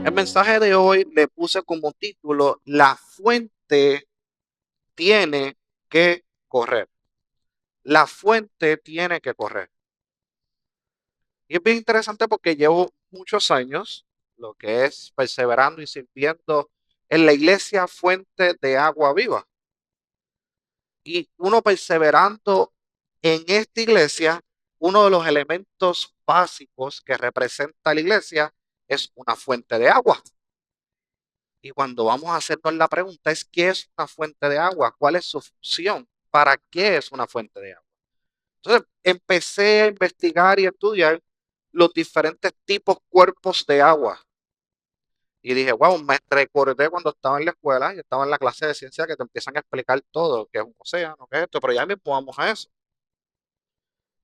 El mensaje de hoy le puse como título: La fuente tiene que correr. La fuente tiene que correr. Y es bien interesante porque llevo muchos años, lo que es perseverando y sirviendo en la iglesia Fuente de Agua Viva. Y uno perseverando en esta iglesia, uno de los elementos básicos que representa la iglesia es una fuente de agua. Y cuando vamos a hacernos la pregunta es: ¿qué es una fuente de agua? ¿Cuál es su función? ¿Para qué es una fuente de agua? Entonces empecé a investigar y estudiar los diferentes tipos, cuerpos de agua. Y dije, wow, me recordé cuando estaba en la escuela y estaba en la clase de ciencia que te empiezan a explicar todo, qué es un océano, qué es esto, pero ya mismo vamos a eso.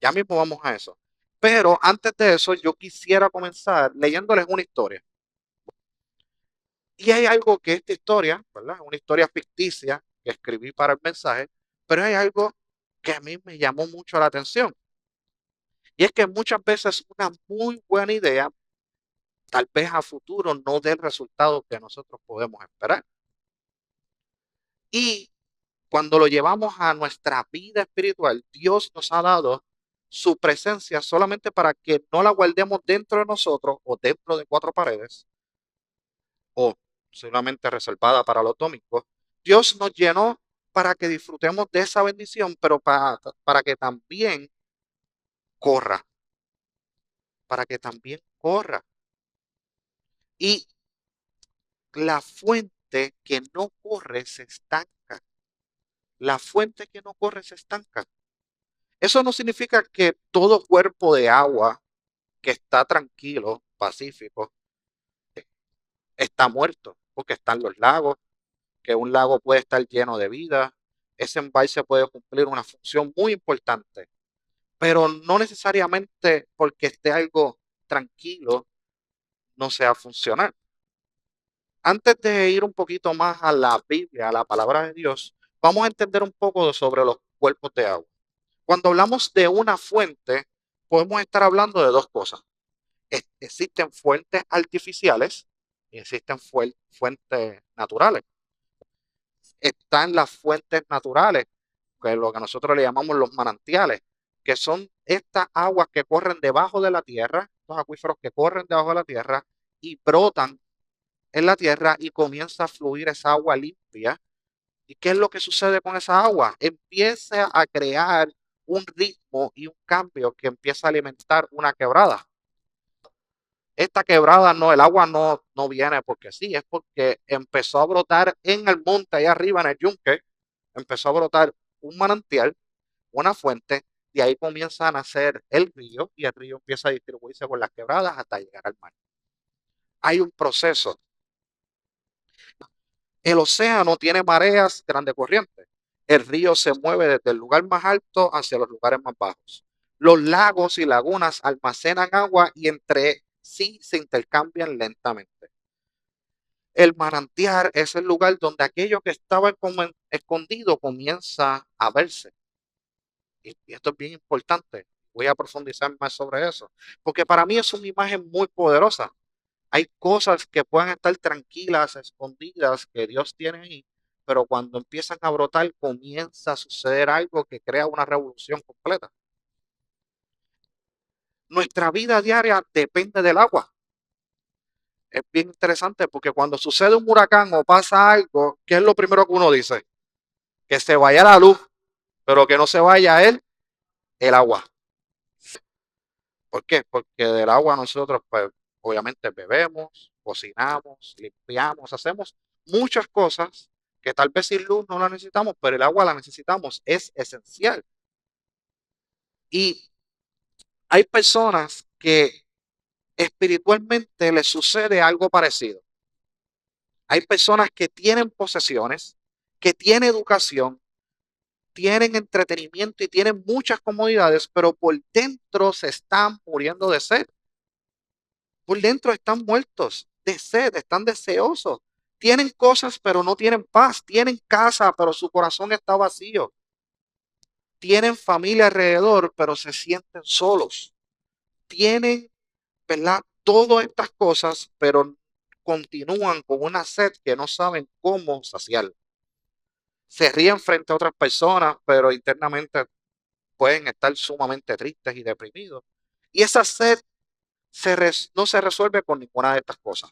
Ya mismo vamos a eso. Pero antes de eso, yo quisiera comenzar leyéndoles una historia. Y hay algo que esta historia, ¿verdad? Una historia ficticia que escribí para el mensaje, pero hay algo que a mí me llamó mucho la atención. Y es que muchas veces una muy buena idea, tal vez a futuro no dé el resultado que nosotros podemos esperar. Y cuando lo llevamos a nuestra vida espiritual, Dios nos ha dado su presencia solamente para que no la guardemos dentro de nosotros o dentro de cuatro paredes, o solamente reservada para los domingos. Dios nos llenó para que disfrutemos de esa bendición, pero para que también corra, para que también corra. Y la fuente que no corre se estanca. La fuente que no corre se estanca. Eso no significa que todo cuerpo de agua que está tranquilo, pacífico, está muerto, porque están los lagos, que un lago puede estar lleno de vida, ese embalse puede cumplir una función muy importante, pero no necesariamente porque esté algo tranquilo no sea funcional. Antes de ir un poquito más a la Biblia, a la palabra de Dios, vamos a entender un poco sobre los cuerpos de agua. Cuando hablamos de una fuente, podemos estar hablando de dos cosas. Existen fuentes artificiales y existen fuentes naturales. Están las fuentes naturales, que es lo que nosotros le llamamos los manantiales, que son estas aguas que corren debajo de la tierra, los acuíferos que corren debajo de la tierra y brotan en la tierra y comienza a fluir esa agua limpia. ¿Y qué es lo que sucede con esa agua? Empieza a crear un ritmo y un cambio que empieza a alimentar una quebrada. Esta quebrada no, el agua no viene porque sí, es porque empezó a brotar en el monte, allá arriba en el yunque, empezó a brotar un manantial, una fuente, y ahí comienza a nacer el río, y el río empieza a distribuirse por las quebradas hasta llegar al mar. Hay un proceso. El océano tiene mareas, grandes corrientes. El río se mueve desde el lugar más alto hacia los lugares más bajos. Los lagos y lagunas almacenan agua y entre sí se intercambian lentamente. El manantial es el lugar donde aquello que estaba escondido comienza a verse. Y esto es bien importante. Voy a profundizar más sobre eso. Porque para mí es una imagen muy poderosa. Hay cosas que pueden estar tranquilas, escondidas, que Dios tiene ahí, pero cuando empiezan a brotar comienza a suceder algo que crea una revolución completa. Nuestra vida diaria depende del agua. Es bien interesante porque cuando sucede un huracán o pasa algo, ¿qué es lo primero que uno dice? Que se vaya la luz, pero que no se vaya el agua. ¿Por qué? Porque del agua nosotros, pues, obviamente bebemos, cocinamos, limpiamos, hacemos muchas cosas que tal vez sin luz no la necesitamos, pero el agua la necesitamos, es esencial. Y hay personas que espiritualmente les sucede algo parecido. Hay personas que tienen posesiones, que tienen educación, tienen entretenimiento y tienen muchas comodidades, pero por dentro se están muriendo de sed. Por dentro están muertos de sed, están deseosos. Tienen cosas, pero no tienen paz. Tienen casa, pero su corazón está vacío. Tienen familia alrededor, pero se sienten solos. Tienen, ¿verdad? Todas estas cosas, pero continúan con una sed que no saben cómo saciar. Se ríen frente a otras personas, pero internamente pueden estar sumamente tristes y deprimidos. Y esa sed no se resuelve con ninguna de estas cosas.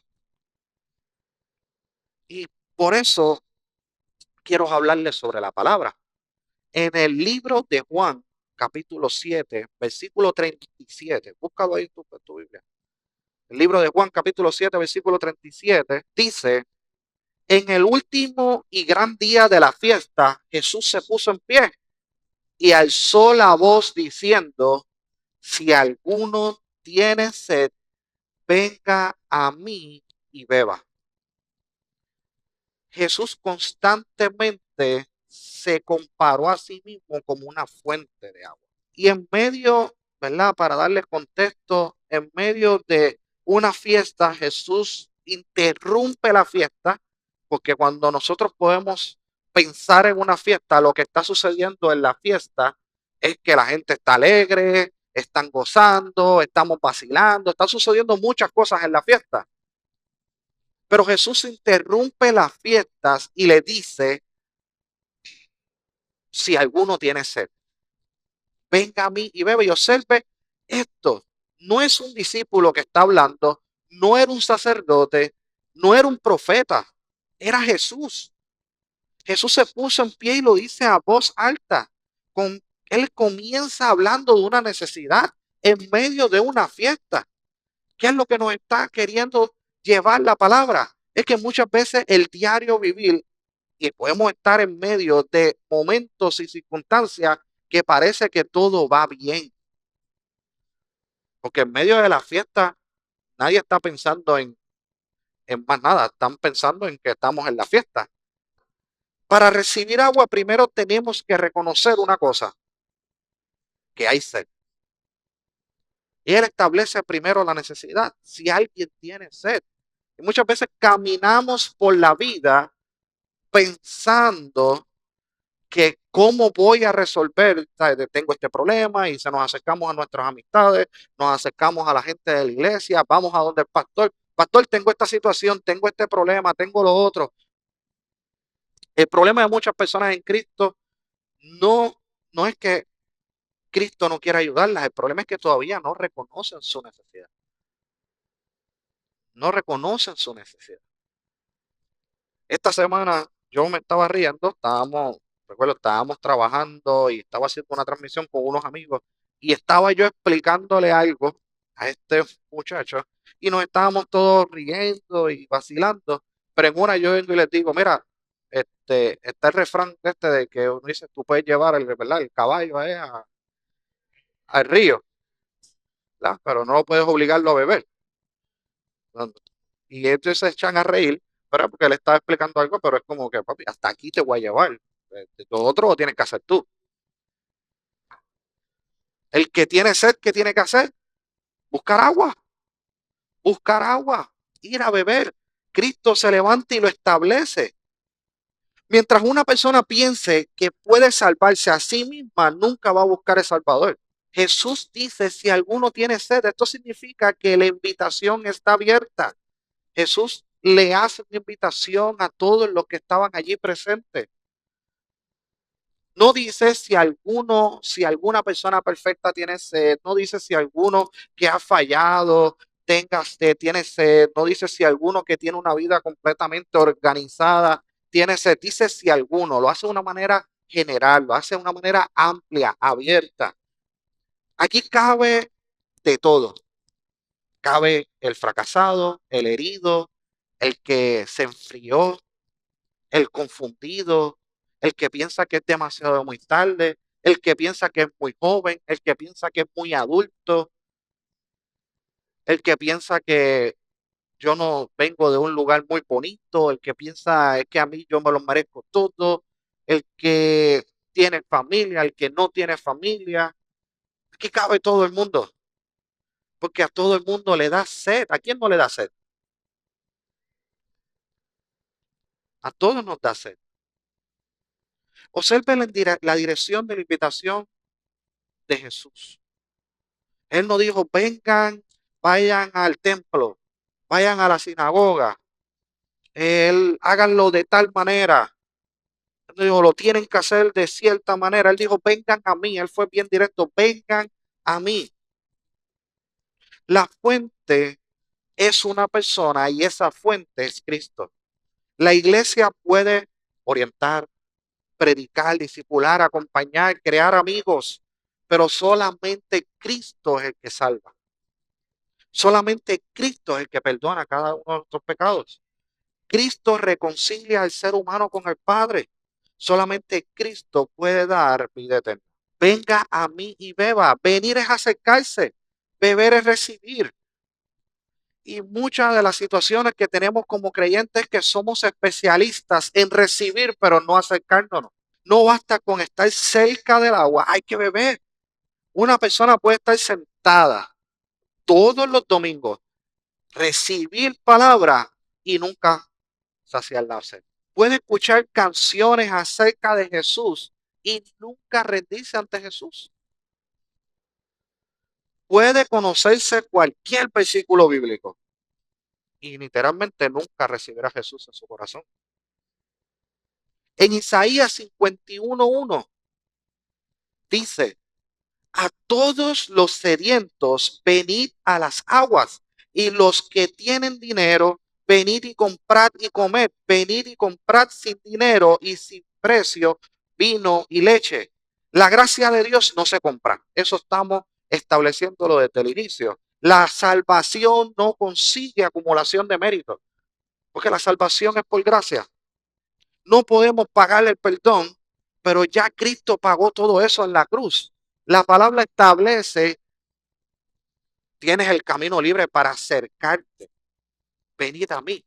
Y por eso quiero hablarles sobre la palabra. En el libro de Juan, capítulo 7, versículo 37, búscalo ahí en tu Biblia. El libro de Juan, capítulo 7, versículo 37, dice: en el último y gran día de la fiesta, Jesús se puso en pie y alzó la voz diciendo: si alguno tiene sed, venga a mí y beba. Jesús constantemente se comparó a sí mismo como una fuente de agua. Y en medio, ¿verdad? Para darles contexto, en medio de una fiesta, Jesús interrumpe la fiesta, porque cuando nosotros podemos pensar en una fiesta, lo que está sucediendo en la fiesta es que la gente está alegre, están gozando, estamos vacilando, están sucediendo muchas cosas en la fiesta. Pero Jesús interrumpe las fiestas y le dice: si alguno tiene sed, venga a mí y bebe. Y observe esto: no es un discípulo que está hablando, no era un sacerdote, no era un profeta, era Jesús. Jesús se puso en pie y lo dice a voz alta. Él comienza hablando de una necesidad en medio de una fiesta. ¿Qué es lo que nos está queriendo llevar la palabra? Es que muchas veces el diario vivir, y podemos estar en medio de momentos y circunstancias que parece que todo va bien. Porque en medio de la fiesta nadie está pensando en más nada, están pensando en que estamos en la fiesta. Para recibir agua primero tenemos que reconocer una cosa: que hay sed. Y él establece primero la necesidad. Si alguien tiene sed. Y muchas veces caminamos por la vida pensando que cómo voy a resolver, ¿sabes? Tengo este problema, y se nos acercamos a nuestras amistades, nos acercamos a la gente de la iglesia, vamos a donde el pastor: pastor, tengo esta situación, tengo este problema, tengo lo otro. El problema de muchas personas en Cristo no, no es que Cristo no quiera ayudarlas, el problema es que todavía no reconocen su necesidad. No reconocen su necesidad. Esta semana yo me estaba riendo, estábamos trabajando y estaba haciendo una transmisión con unos amigos, y estaba yo explicándole algo a este muchacho y nos estábamos todos riendo y vacilando, pero en una yo vengo y les digo: mira, está el refrán de que uno dice, tú puedes llevar ¿verdad? El caballo al río, ¿verdad? Pero no lo puedes obligarlo a beber. Y ellos se echan a reír, ¿verdad? Porque le estaba explicando algo, pero es como que, papi, hasta aquí te voy a llevar. Todo otro lo tienes que hacer tú. El que tiene sed, ¿qué tiene que hacer? Buscar agua. Buscar agua. Ir a beber. Cristo se levanta y lo establece. Mientras una persona piense que puede salvarse a sí misma, nunca va a buscar el Salvador. Jesús dice: si alguno tiene sed, esto significa que la invitación está abierta. Jesús le hace una invitación a todos los que estaban allí presentes. No dice si alguna persona perfecta tiene sed, no dice si alguno que ha fallado tenga sed, tiene sed, no dice si alguno que tiene una vida completamente organizada tiene sed, dice si alguno, lo hace de una manera general, lo hace de una manera amplia, abierta. Aquí cabe de todo. Cabe el fracasado, el herido, el que se enfrió, el confundido, el que piensa que es demasiado muy tarde, el que piensa que es muy joven, el que piensa que es muy adulto, el que piensa que yo no vengo de un lugar muy bonito, el que piensa es que a mí yo me lo merezco todo, el que tiene familia, el que no tiene familia. Aquí cabe todo el mundo, porque a todo el mundo le da sed. ¿A quién no le da sed? A todos nos da sed. Observen la dirección de la invitación de Jesús. Él no dijo: vengan, vayan al templo, vayan a la sinagoga, Háganlo de tal manera. Dijo, lo tienen que hacer de cierta manera. Él dijo, vengan a mí. Él fue bien directo, vengan a mí. La fuente es una persona y esa fuente es Cristo. La iglesia puede orientar, predicar, discipular, acompañar, crear amigos, pero solamente Cristo es el que salva. Solamente Cristo es el que perdona cada uno de nuestros pecados. Cristo reconcilia al ser humano con el Padre. Solamente Cristo puede dar vida eterna. Venga a mí y beba. Venir es acercarse. Beber es recibir. Y muchas de las situaciones que tenemos como creyentes es que somos especialistas en recibir, pero no acercárnoslo. No basta con estar cerca del agua, hay que beber. Una persona puede estar sentada todos los domingos, recibir palabra y nunca saciar la sed. Puede escuchar canciones acerca de Jesús y nunca rendirse ante Jesús. Puede conocerse cualquier versículo bíblico y literalmente nunca recibir a Jesús en su corazón. En Isaías 51:1 dice, a todos los sedientos, venid a las aguas, y los que tienen dinero, venid y comprad y comed, venid y comprad sin dinero y sin precio vino y leche. La gracia de Dios no se compra, eso estamos estableciéndolo desde el inicio. La salvación no consigue acumulación de méritos, porque la salvación es por gracia. No podemos pagar el perdón, pero ya Cristo pagó todo eso en la cruz. La palabra establece, tienes el camino libre para acercarte. Venid a mí.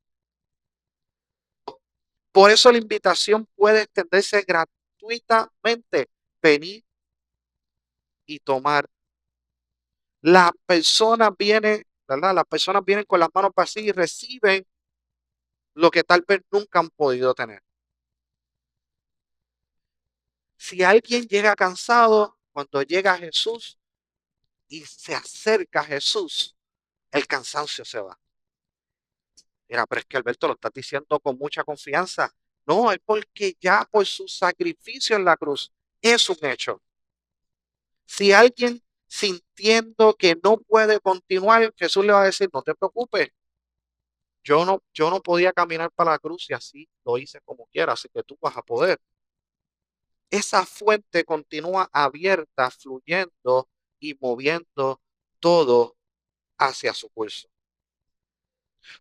Por eso la invitación puede extenderse gratuitamente. Venid y tomar. Las personas vienen, ¿verdad? Las personas vienen con las manos vacías y reciben lo que tal vez nunca han podido tener. Si alguien llega cansado, cuando llega a Jesús y se acerca a Jesús, el cansancio se va. Mira, pero es que Alberto lo estás diciendo con mucha confianza. No, es porque ya por su sacrificio en la cruz es un hecho. Si alguien sintiendo que no puede continuar, Jesús le va a decir, no te preocupes, yo no podía caminar para la cruz y así lo hice como quiera, así que tú vas a poder. Esa fuente continúa abierta, fluyendo y moviendo todo hacia su curso.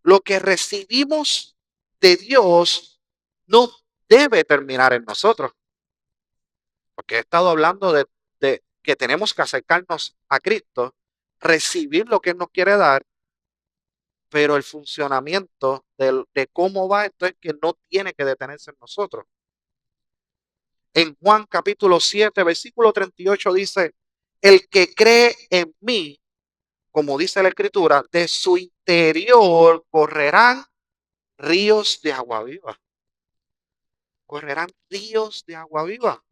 Lo que recibimos de Dios no debe terminar en nosotros, porque he estado hablando de que tenemos que acercarnos a Cristo, recibir lo que Él nos quiere dar, pero el funcionamiento de cómo va esto es que no tiene que detenerse en nosotros. En Juan capítulo 7, versículo 38 dice, el que cree en mí, como dice la Escritura, de su interior correrán ríos de agua viva. Correrán ríos de agua viva.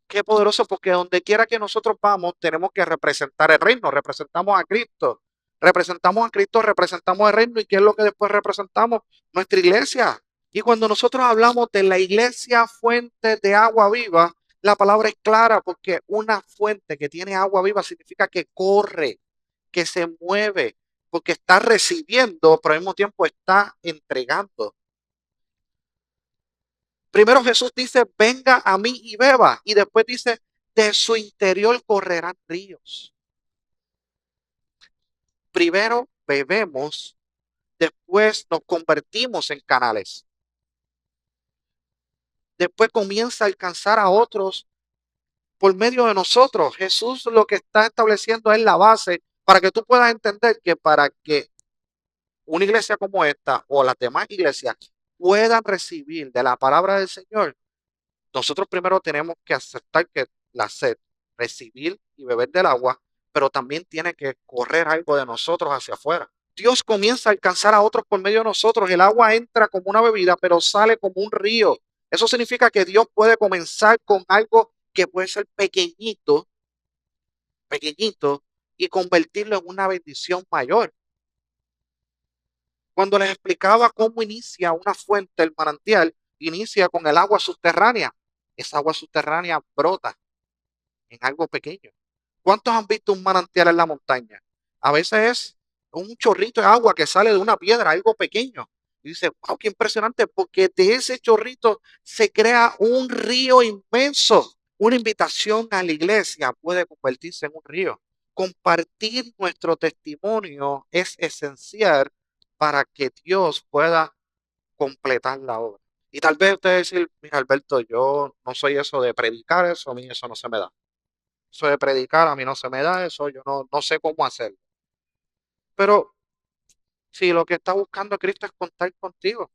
Qué poderoso, porque donde quiera que nosotros vamos, tenemos que representar el reino. Representamos a Cristo. Representamos a Cristo, representamos el reino. ¿Y qué es lo que después representamos? Nuestra iglesia. Y cuando nosotros hablamos de la iglesia fuente de agua viva, la palabra es clara, porque una fuente que tiene agua viva significa que corre, que se mueve, porque está recibiendo, pero al mismo tiempo está entregando. Primero Jesús dice, venga a mí y beba. Y después dice, de su interior correrán ríos. Primero bebemos, después nos convertimos en canales. Después comienza a alcanzar a otros por medio de nosotros. Jesús lo que está estableciendo es la base para que tú puedas entender que para que una iglesia como esta o las demás iglesias puedan recibir de la palabra del Señor, nosotros primero tenemos que aceptar que la sed, recibir y beber del agua, pero también tiene que correr algo de nosotros hacia afuera. Dios comienza a alcanzar a otros por medio de nosotros. El agua entra como una bebida, pero sale como un río. Eso significa que Dios puede comenzar con algo que puede ser pequeñito, pequeñito, y convertirlo en una bendición mayor. Cuando les explicaba cómo inicia una fuente, el manantial, inicia con el agua subterránea. Esa agua subterránea brota en algo pequeño. ¿Cuántos han visto un manantial en la montaña? A veces es un chorrito de agua que sale de una piedra, algo pequeño. Y dice, wow, qué impresionante, porque de ese chorrito se crea un río inmenso. Una invitación a la iglesia puede convertirse en un río. Compartir nuestro testimonio es esencial para que Dios pueda completar la obra. Y tal vez usted decir, mira Alberto, yo no soy eso de predicar eso, a mí eso no se me da. Eso de predicar, a mí no se me da eso, yo no sé cómo hacerlo. Pero si lo que está buscando Cristo es contar contigo,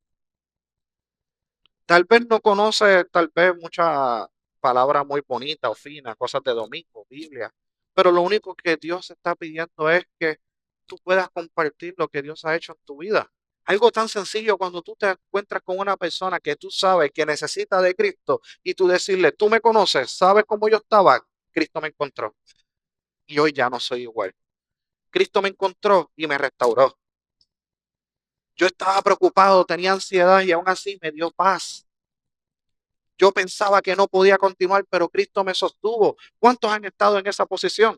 tal vez no conoce, tal vez muchas palabras muy bonitas o finas, cosas de domingo, Biblia, pero lo único que Dios está pidiendo es que tú puedas compartir lo que Dios ha hecho en tu vida. Algo tan sencillo cuando tú te encuentras con una persona que tú sabes que necesita de Cristo y tú decirle, tú me conoces, sabes cómo yo estaba, Cristo me encontró y hoy ya no soy igual. Cristo me encontró y me restauró. Yo estaba preocupado, tenía ansiedad y aún así me dio paz. Yo pensaba que no podía continuar, pero Cristo me sostuvo. ¿Cuántos han estado en esa posición?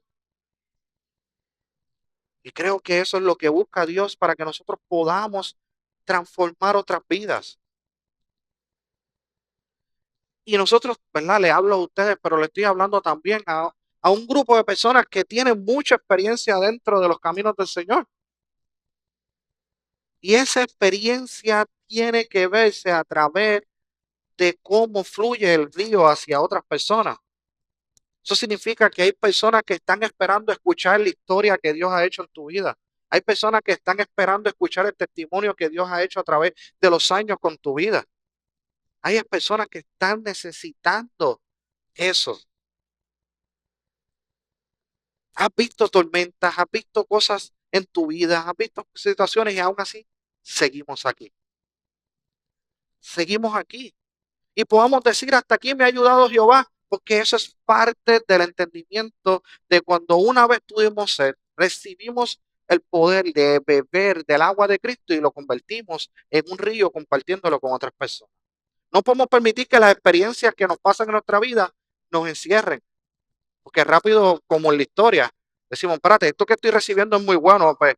Y creo que eso es lo que busca Dios para que nosotros podamos transformar otras vidas. Y nosotros, ¿verdad? Le hablo a ustedes, pero le estoy hablando también a un grupo de personas que tienen mucha experiencia dentro de los caminos del Señor. Y esa experiencia tiene que verse a través de cómo fluye el río hacia otras personas. Eso significa que hay personas que están esperando escuchar la historia que Dios ha hecho en tu vida. Hay personas que están esperando escuchar el testimonio que Dios ha hecho a través de los años con tu vida. Hay personas que están necesitando eso. Has visto tormentas, has visto cosas en tu vida, has visto situaciones y aún así seguimos aquí. Seguimos aquí. Y podamos decir, hasta aquí me ha ayudado Jehová, porque eso es parte del entendimiento de cuando una vez tuvimos sed, recibimos el poder de beber del agua de Cristo y lo convertimos en un río compartiéndolo con otras personas. No podemos permitir que las experiencias que nos pasan en nuestra vida nos encierren, porque rápido, como en la historia, decimos, espérate, esto que estoy recibiendo es muy bueno, pues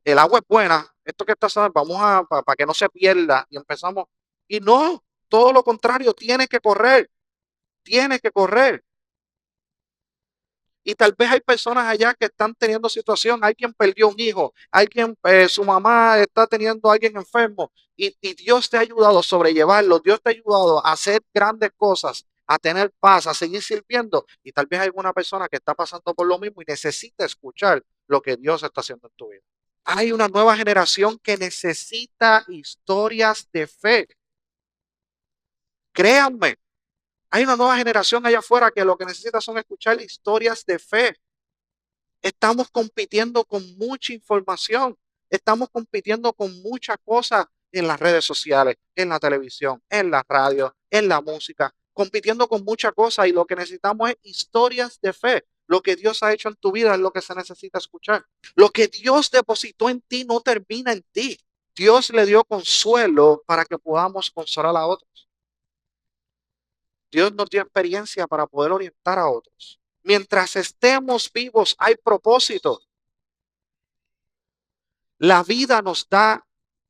el agua es buena, esto que está sabiendo, vamos a, para que no se pierda, y empezamos, y no, todo lo contrario, tiene que correr. Y tal vez hay personas allá que están teniendo situación, hay quien perdió un hijo, hay quien, su mamá está teniendo a alguien enfermo, y Dios te ha ayudado a sobrellevarlo, Dios te ha ayudado a hacer grandes cosas, a tener paz, a seguir sirviendo, y tal vez hay alguna persona que está pasando por lo mismo y necesita escuchar lo que Dios está haciendo en tu vida. Hay una nueva generación que necesita historias de fe. Créanme, hay una nueva generación allá afuera que lo que necesita son escuchar historias de fe. Estamos compitiendo con mucha información, estamos compitiendo con muchas cosas en las redes sociales, en la televisión, en la radio, en la música, compitiendo con muchas cosas y lo que necesitamos es historias de fe. Lo que Dios ha hecho en tu vida es lo que se necesita escuchar. Lo que Dios depositó en ti no termina en ti. Dios le dio consuelo para que podamos consolar a otros. Dios nos dio experiencia para poder orientar a otros. Mientras estemos vivos hay propósito. La vida nos da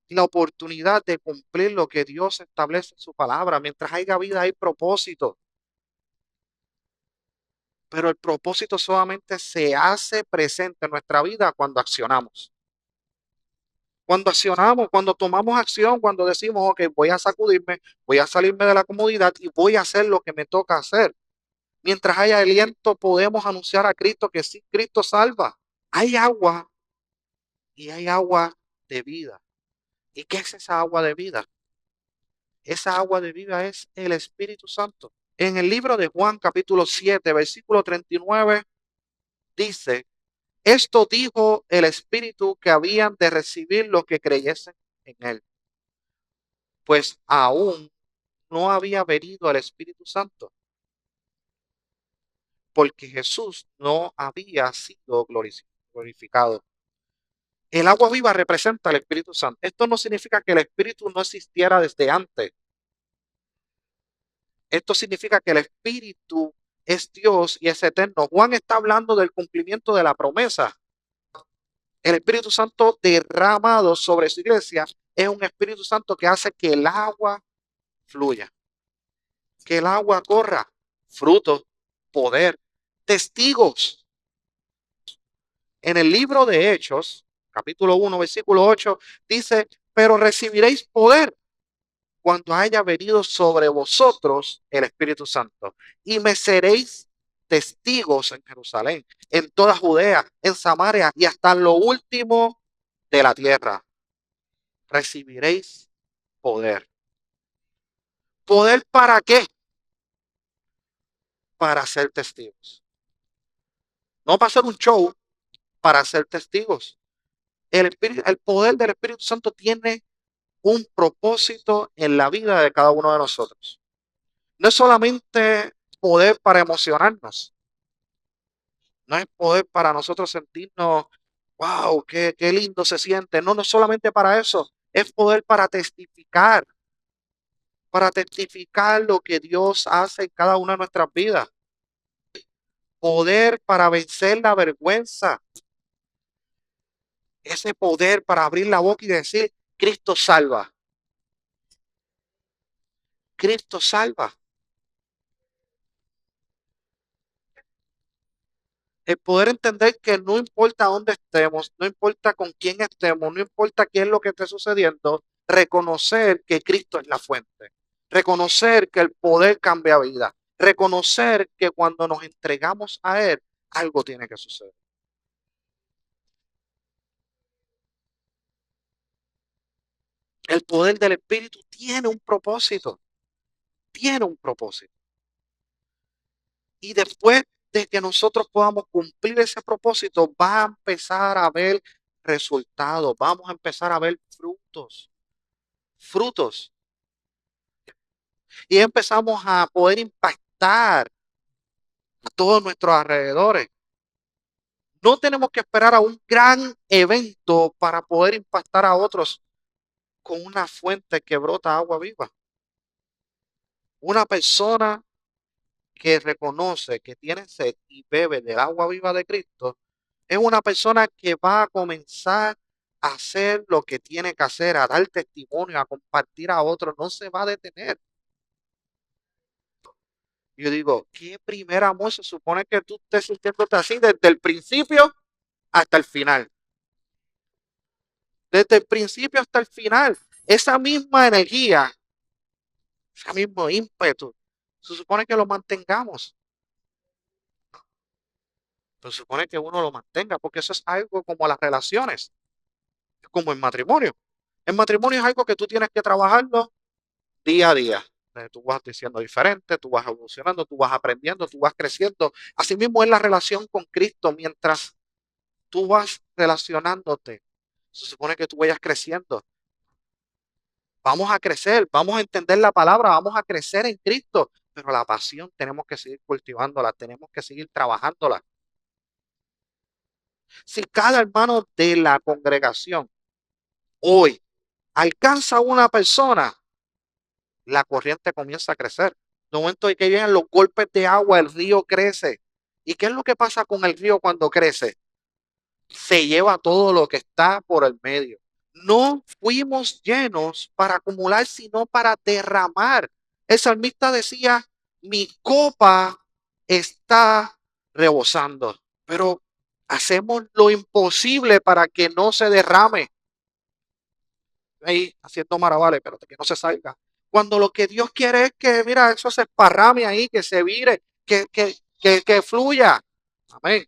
la oportunidad de cumplir lo que Dios establece en su palabra. Mientras haya vida hay propósito. Pero el propósito solamente se hace presente en nuestra vida cuando accionamos. Cuando accionamos, cuando tomamos acción, cuando decimos, ok, voy a sacudirme, voy a salirme de la comodidad y voy a hacer lo que me toca hacer. Mientras haya aliento, podemos anunciar a Cristo que sí, Cristo salva. Hay agua y hay agua de vida. ¿Y qué es esa agua de vida? Esa agua de vida es el Espíritu Santo. En el libro de Juan, capítulo 7, versículo 39, dice, esto dijo el Espíritu que habían de recibir los que creyesen en él, pues aún no había venido el Espíritu Santo, porque Jesús no había sido glorificado. El agua viva representa al Espíritu Santo. Esto no significa que el Espíritu no existiera desde antes. Esto significa que el Espíritu es Dios y es eterno. Juan está hablando del cumplimiento de la promesa. El Espíritu Santo derramado sobre su iglesia es un Espíritu Santo que hace que el agua fluya, que el agua corra, fruto, poder, testigos. En el libro de Hechos, capítulo 1, versículo 8, dice, pero recibiréis poder cuando haya venido sobre vosotros el Espíritu Santo, y me seréis testigos en Jerusalén, en toda Judea, en Samaria y hasta lo último de la tierra. Recibiréis poder. ¿Poder para qué? Para ser testigos. No para hacer un show, para ser testigos. El poder del Espíritu Santo tiene un propósito en la vida de cada uno de nosotros. No es solamente poder para emocionarnos, no es poder para nosotros sentirnos, wow, qué lindo se siente. No, no es solamente para eso, es poder para testificar lo que Dios hace en cada una de nuestras vidas. Poder para vencer la vergüenza. Ese poder para abrir la boca y decir, Cristo salva. Cristo salva. El poder entender que no importa dónde estemos, no importa con quién estemos, no importa qué es lo que esté sucediendo, reconocer que Cristo es la fuente, reconocer que el poder cambia vida, reconocer que cuando nos entregamos a Él, algo tiene que suceder. El poder del Espíritu tiene un propósito. Y después de que nosotros podamos cumplir ese propósito, va a empezar a haber resultados, vamos a empezar a ver frutos. Y empezamos a poder impactar a todos nuestros alrededores. No tenemos que esperar a un gran evento para poder impactar a otros con una fuente que brota agua viva. Una persona que reconoce que tiene sed y bebe del agua viva de Cristo es una persona que va a comenzar a hacer lo que tiene que hacer, a dar testimonio, a compartir a otros, no se va a detener. Yo digo, ¿qué primer amor se supone que tú estés sintiéndote así desde el principio hasta el final? Desde el principio hasta el final. Esa misma energía, ese mismo ímpetu, se supone que lo mantengamos. Se supone que uno lo mantenga, porque eso es algo como las relaciones, como el matrimonio. El matrimonio es algo que tú tienes que trabajarlo día a día. Tú vas diciendo diferente, tú vas evolucionando, tú vas aprendiendo, tú vas creciendo. Asimismo es la relación con Cristo. Mientras tú vas relacionándote, se supone que tú vayas creciendo. Vamos a crecer, vamos a entender la palabra, vamos a crecer en Cristo. Pero la pasión tenemos que seguir cultivándola, tenemos que seguir trabajándola. Si cada hermano de la congregación hoy alcanza a una persona, la corriente comienza a crecer. De momento en que vienen los golpes de agua, el río crece. ¿Y qué es lo que pasa con el río cuando crece? Se lleva todo lo que está por el medio. No fuimos llenos para acumular, sino para derramar. El salmista decía, mi copa está rebosando, pero hacemos lo imposible para que no se derrame. Ahí haciendo maravales, pero que no se salga. Cuando lo que Dios quiere es que, mira, eso se esparrame ahí, que se vire, que fluya. Amén.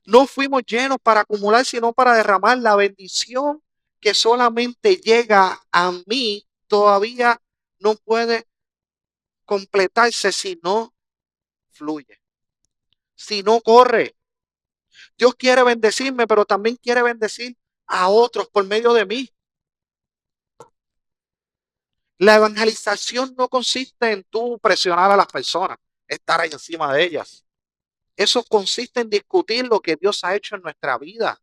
No fuimos llenos para acumular, sino para derramar la bendición que solamente llega a mí. Todavía no puede completarse si no fluye, si no corre. Dios quiere bendecirme, pero también quiere bendecir a otros por medio de mí. La evangelización no consiste en tú presionar a las personas, estar ahí encima de ellas. Eso consiste en discutir lo que Dios ha hecho en nuestra vida.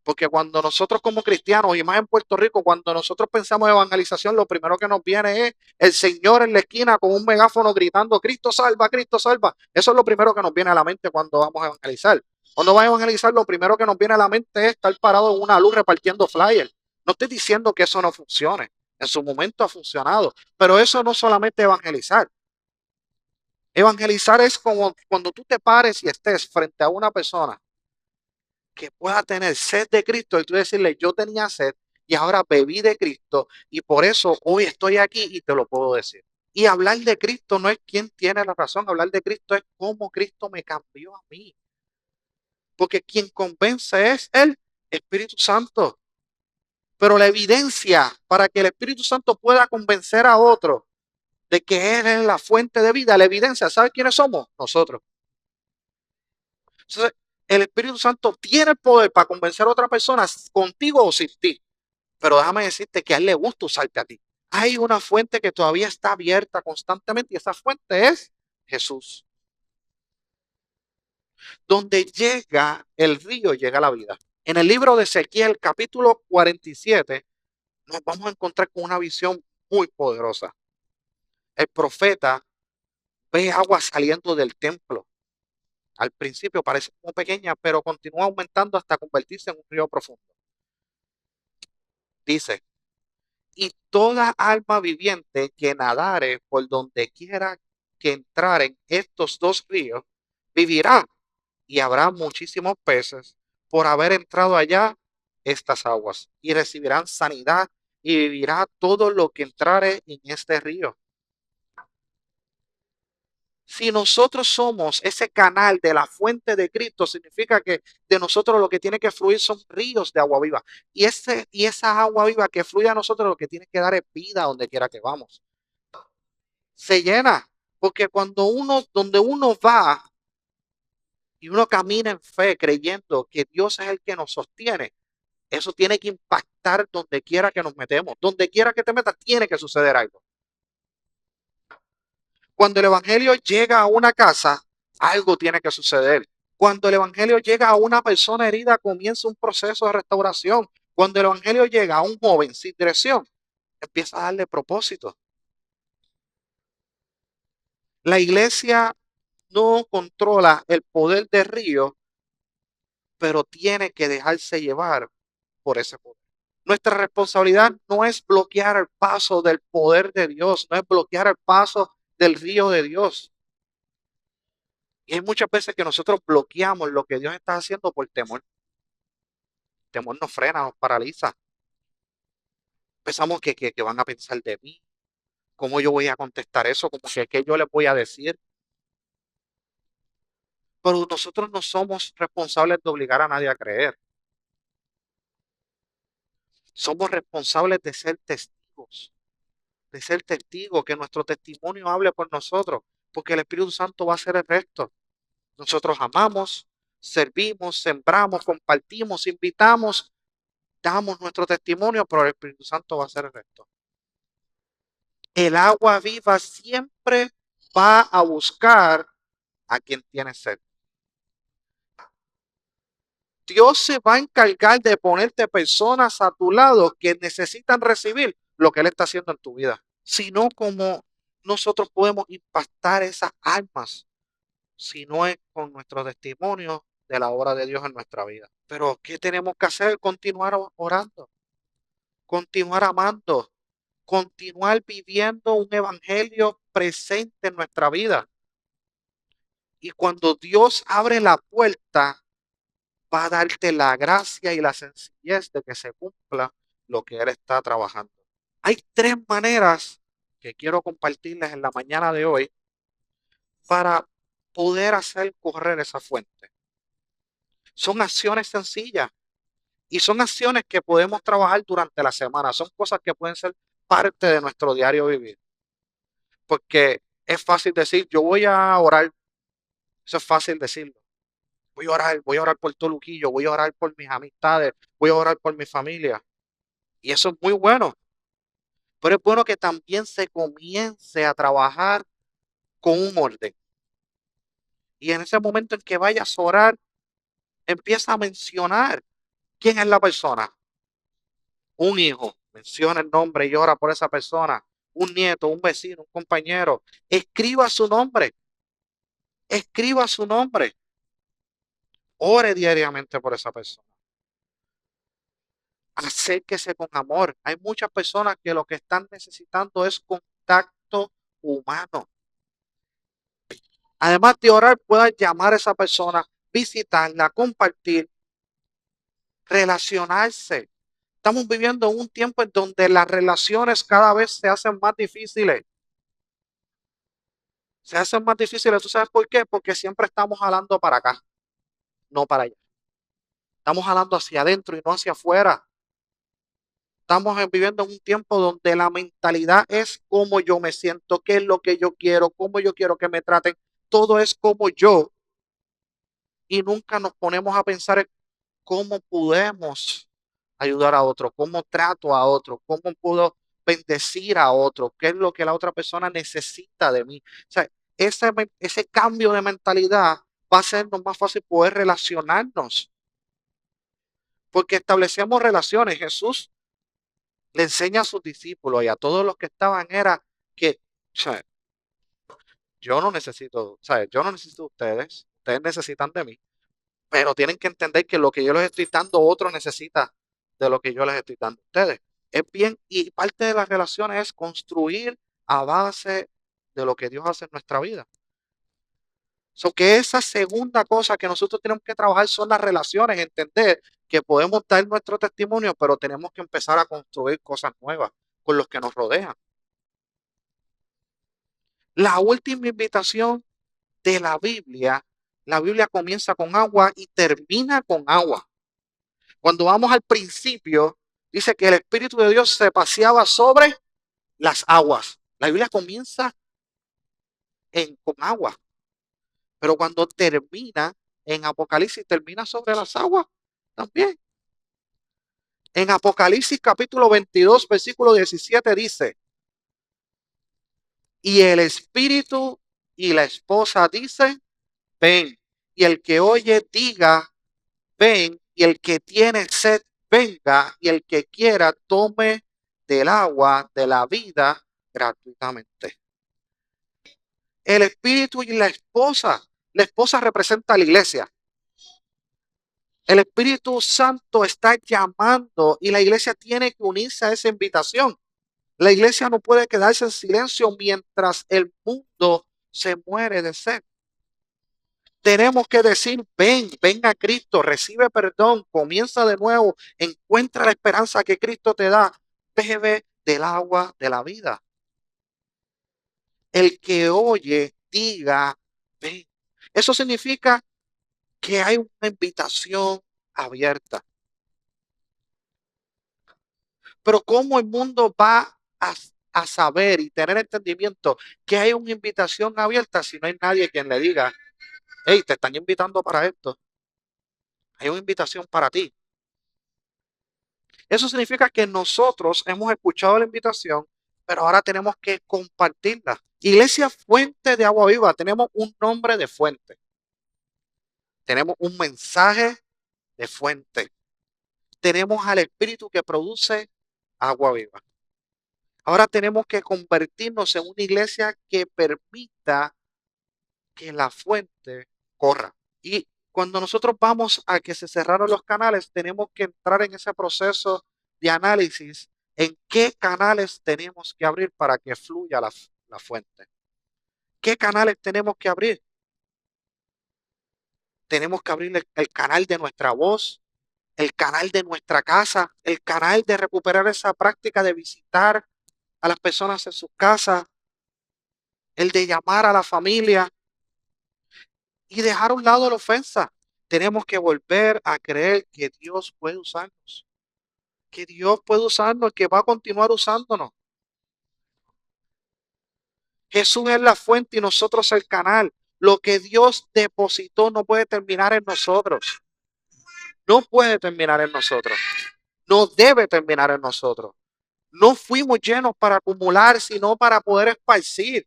Porque cuando nosotros como cristianos, y más en Puerto Rico, cuando nosotros pensamos en evangelización, lo primero que nos viene es el Señor en la esquina con un megáfono gritando, Cristo salva, Cristo salva. Eso es lo primero que nos viene a la mente cuando vamos a evangelizar. Cuando vas a evangelizar, lo primero que nos viene a la mente es estar parado en una luz repartiendo flyers. No estoy diciendo que eso no funcione. En su momento ha funcionado. Pero eso no solamente evangelizar. Evangelizar es como cuando tú te pares y estés frente a una persona que pueda tener sed de Cristo y tú decirle, yo tenía sed y ahora bebí de Cristo y por eso hoy estoy aquí y te lo puedo decir. Y hablar de Cristo no es quién tiene la razón, hablar de Cristo es cómo Cristo me cambió a mí. Porque quien convence es el Espíritu Santo. Pero la evidencia para que el Espíritu Santo pueda convencer a otro de que Él es la fuente de vida, la evidencia, ¿sabe quiénes somos? Nosotros. Entonces, el Espíritu Santo tiene el poder para convencer a otra persona contigo o sin ti. Pero déjame decirte que a él le gusta usarte a ti. Hay una fuente que todavía está abierta constantemente y esa fuente es Jesús. Donde llega el río, llega la vida. En el libro de Ezequiel, capítulo 47, nos vamos a encontrar con una visión muy poderosa. El profeta ve agua saliendo del templo. Al principio parece como pequeña, pero continúa aumentando hasta convertirse en un río profundo. Dice, y toda alma viviente que nadare por donde quiera que entraren estos dos ríos, vivirá, y habrá muchísimos peces por haber entrado allá estas aguas, y recibirán sanidad, y vivirá todo lo que entrare en este río. Si nosotros somos ese canal de la fuente de Cristo, significa que de nosotros lo que tiene que fluir son ríos de agua viva. Y esa agua viva que fluye a nosotros lo que tiene que dar es vida donde quiera que vamos. Se llena, porque donde uno va y uno camina en fe creyendo que Dios es el que nos sostiene, eso tiene que impactar donde quiera que nos metemos. Donde quiera que te metas, tiene que suceder algo. Cuando el evangelio llega a una casa, algo tiene que suceder. Cuando el evangelio llega a una persona herida, comienza un proceso de restauración. Cuando el evangelio llega a un joven sin dirección, empieza a darle propósito. La iglesia no controla el poder del río, pero tiene que dejarse llevar por ese poder. Nuestra responsabilidad no es bloquear el paso del poder de Dios, no es bloquear el paso del río de Dios. Y hay muchas veces que nosotros bloqueamos lo que Dios está haciendo por temor. El temor nos frena, nos paraliza. Pensamos que van a pensar de mí, cómo yo voy a contestar eso, como que qué yo les voy a decir. Pero nosotros no somos responsables de obligar a nadie a creer. Somos responsables de ser testigos, que nuestro testimonio hable por nosotros, porque el Espíritu Santo va a hacer el resto. Nosotros amamos, servimos, sembramos, compartimos, invitamos, damos nuestro testimonio, pero el Espíritu Santo va a hacer el resto. El agua viva siempre va a buscar a quien tiene sed. Dios se va a encargar de ponerte personas a tu lado que necesitan recibir lo que Él está haciendo en tu vida. Sino como nosotros podemos impactar esas almas, si no es con nuestro testimonio de la obra de Dios en nuestra vida. Pero ¿qué tenemos que hacer? Continuar orando, continuar amando, continuar viviendo un evangelio presente en nuestra vida. Y cuando Dios abre la puerta, va a darte la gracia y la sencillez de que se cumpla lo que Él está trabajando. Hay tres maneras que quiero compartirles en la mañana de hoy para poder hacer correr esa fuente. Son acciones sencillas y son acciones que podemos trabajar durante la semana. Son cosas que pueden ser parte de nuestro diario vivir. Porque es fácil decir, yo voy a orar. Eso es fácil decirlo. Voy a orar por todo Luquillo, voy a orar por mis amistades, voy a orar por mi familia. Y eso es muy bueno. Pero es bueno que también se comience a trabajar con un orden. Y en ese momento en que vayas a orar, empieza a mencionar quién es la persona. Un hijo, menciona el nombre y ora por esa persona. Un nieto, un vecino, un compañero. Escriba su nombre. Escriba su nombre. Ore diariamente por esa persona. Acérquese con amor. Hay muchas personas que lo que están necesitando es contacto humano. Además de orar, puedas llamar a esa persona, visitarla, compartir, relacionarse. Estamos viviendo un tiempo en donde las relaciones cada vez se hacen más difíciles. Se hacen más difíciles. ¿Tú sabes por qué? Porque siempre estamos jalando para acá, no para allá. Estamos jalando hacia adentro y no hacia afuera. Estamos viviendo en un tiempo donde la mentalidad es cómo yo me siento, qué es lo que yo quiero, cómo yo quiero que me traten. Todo es como yo. Y nunca nos ponemos a pensar en cómo podemos ayudar a otro, cómo trato a otro, cómo puedo bendecir a otro, qué es lo que la otra persona necesita de mí. O sea, ese cambio de mentalidad va a hacernos más fácil poder relacionarnos, porque establecemos relaciones. Jesús le enseña a sus discípulos y a todos los que estaban era que, o sea, yo no necesito, o sea, yo no necesito de ustedes, ustedes necesitan de mí, pero tienen que entender que lo que yo les estoy dando, otro necesita de lo que yo les estoy dando a ustedes. Es bien, y parte de las relaciones es construir a base de lo que Dios hace en nuestra vida. So que esa segunda cosa que nosotros tenemos que trabajar son las relaciones, entender que podemos dar nuestro testimonio, pero tenemos que empezar a construir cosas nuevas con los que nos rodean. La última invitación de la Biblia comienza con agua y termina con agua. Cuando vamos al principio, dice que el Espíritu de Dios se paseaba sobre las aguas. La Biblia comienza con agua, pero cuando termina en Apocalipsis, termina sobre las aguas también. En Apocalipsis capítulo 22, versículo 17 dice, y el Espíritu y la esposa dicen, ven, y el que oye diga, ven, y el que tiene sed, venga, y el que quiera tome del agua de la vida gratuitamente. El Espíritu y la esposa representa a la iglesia. El Espíritu Santo está llamando y la iglesia tiene que unirse a esa invitación. La iglesia no puede quedarse en silencio mientras el mundo se muere de sed. Tenemos que decir, ven, ven a Cristo, recibe perdón, comienza de nuevo, encuentra la esperanza que Cristo te da, bebe del agua de la vida. El que oye, diga, ven. Eso significa que hay una invitación abierta. Pero ¿cómo el mundo va a saber y tener entendimiento que hay una invitación abierta si no hay nadie quien le diga, hey, te están invitando para esto? Hay una invitación para ti. Eso significa que nosotros hemos escuchado la invitación, pero ahora tenemos que compartirla. Iglesia Fuente de Agua Viva, tenemos un nombre de fuente. Tenemos un mensaje de fuente. Tenemos al Espíritu que produce agua viva. Ahora tenemos que convertirnos en una iglesia que permita que la fuente corra. Y cuando nosotros vamos a que se cerraron los canales, tenemos que entrar en ese proceso de análisis en qué canales tenemos que abrir para que fluya la fuente. ¿Qué canales tenemos que abrir? Tenemos que abrir el canal de nuestra voz, el canal de nuestra casa, el canal de recuperar esa práctica de visitar a las personas en sus casas, el de llamar a la familia y dejar a un lado la ofensa. Tenemos que volver a creer que Dios puede usarnos, que Dios puede usarnos, que va a continuar usándonos. Jesús es la fuente y nosotros el canal. Lo que Dios depositó no puede terminar en nosotros. No puede terminar en nosotros. No debe terminar en nosotros. No fuimos llenos para acumular, sino para poder esparcir.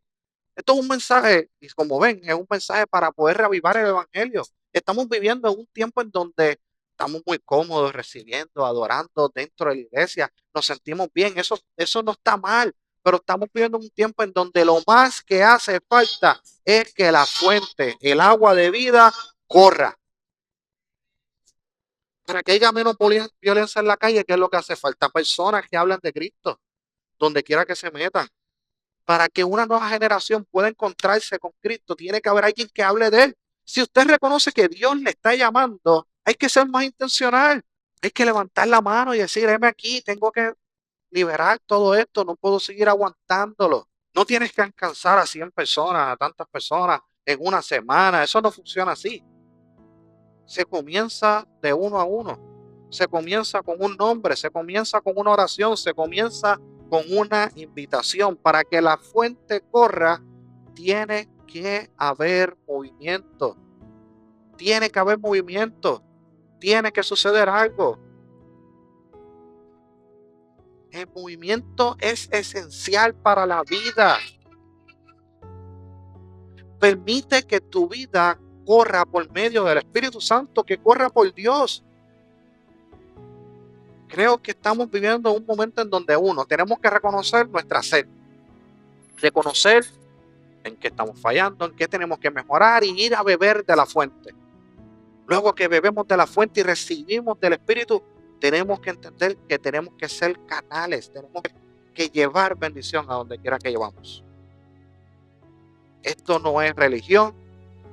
Esto es un mensaje, y como ven, es un mensaje para poder reavivar el evangelio. Estamos viviendo en un tiempo en donde estamos muy cómodos recibiendo, adorando dentro de la iglesia, nos sentimos bien, eso no está mal, pero estamos viviendo un tiempo en donde lo más que hace falta es que la fuente, el agua de vida, corra. Para que haya menos violencia en la calle, ¿qué es lo que hace falta? Personas que hablan de Cristo, donde quiera que se metan. Para que una nueva generación pueda encontrarse con Cristo, tiene que haber alguien que hable de Él. Si usted reconoce que Dios le está llamando, hay que ser más intencional. Hay que levantar la mano y decir, heme aquí, tengo que liberar todo esto, no puedo seguir aguantándolo. No tienes que alcanzar a 100 personas, a tantas personas en una semana. Eso no funciona así. Se comienza de uno a uno. Se comienza con un nombre, se comienza con una oración, se comienza con una invitación. Para que la fuente corra, tiene que haber movimiento. Tiene que haber movimiento. Tiene que suceder algo. El movimiento es esencial para la vida. Permite que tu vida corra por medio del Espíritu Santo, que corra por Dios. Creo que estamos viviendo un momento en donde tenemos que reconocer nuestra sed, reconocer en qué estamos fallando, en qué tenemos que mejorar y ir a beber de la fuente. Luego que bebemos de la fuente y recibimos del Espíritu, tenemos que entender que tenemos que ser canales, tenemos que llevar bendición a donde quiera que llevamos. Esto no es religión,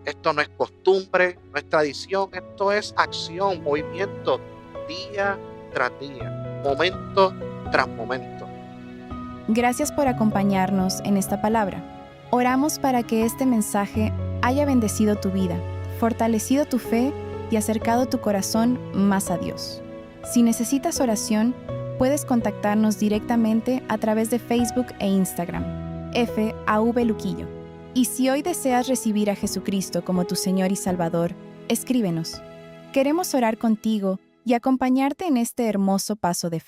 esto no es costumbre, no es tradición, esto es acción, movimiento, día tras día, momento tras momento. Gracias por acompañarnos en esta palabra. Oramos para que este mensaje haya bendecido tu vida, fortalecido tu fe y acercado tu corazón más a Dios. Si necesitas oración, puedes contactarnos directamente a través de Facebook e Instagram, FAV Luquillo. Y si hoy deseas recibir a Jesucristo como tu Señor y Salvador, escríbenos. Queremos orar contigo y acompañarte en este hermoso paso de fe.